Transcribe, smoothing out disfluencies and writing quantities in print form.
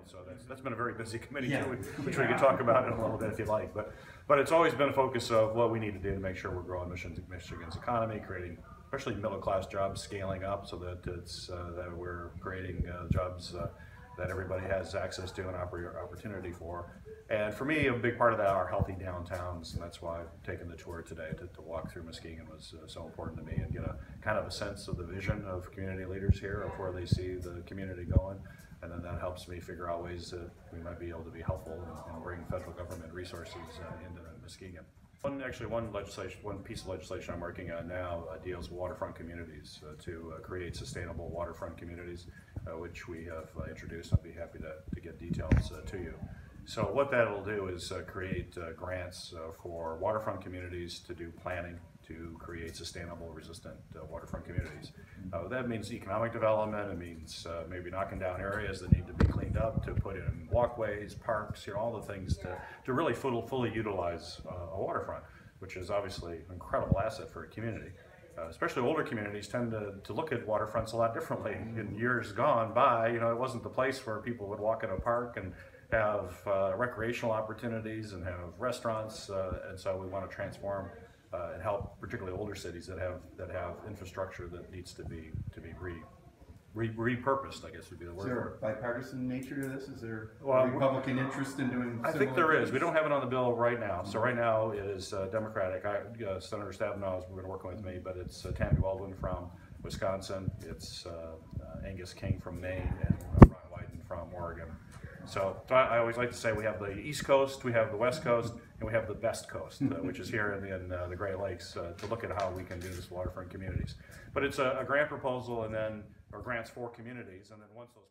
so that's been a very busy committee too, which we can talk about in a little bit if you like. But it's always been a focus of what we need to do to make sure we're growing Michigan's economy, creating especially middle-class jobs, scaling up so that it's that we're creating jobs that everybody has access to and opportunity for. And for me, a big part of that are healthy downtowns, and that's why I've taken the tour today to walk through Muskegon was so important to me and get a kind of a sense of the vision of community leaders here, of where they see the community going. And then that helps me figure out ways that we might be able to be helpful and bring federal government resources into Muskegon. One piece of legislation I'm working on now deals with waterfront communities to create sustainable waterfront communities, which we have introduced. I'll be happy to get details to you. So what that'll do is create grants for waterfront communities to do planning to create sustainable, resistant waterfront communities. That means economic development. It means maybe knocking down areas that need to be cleaned up, to put in walkways, parks, all the things to really fully utilize a waterfront, which is obviously an incredible asset for a community. Especially older communities tend to look at waterfronts a lot differently. In years gone by, it wasn't the place where people would walk in a park and have recreational opportunities and have restaurants, and so we want to transform and help particularly older cities that have infrastructure that needs to be repurposed, I guess would be the word. Is there a bipartisan nature to this? Is there Republican interest in doing I think there is. We don't have it on the bill right now. So right now it is Democratic. Senator Stabenow's been working with me, but it's Tammy Baldwin from Wisconsin. It's Angus King from Maine and Ron Wyden from Oregon. So I always like to say we have the East Coast, we have the West Coast, and we have the best coast, which is here in the Great Lakes, to look at how we can do this waterfront communities. But it's a grant proposal, and then or grants for communities, and then once those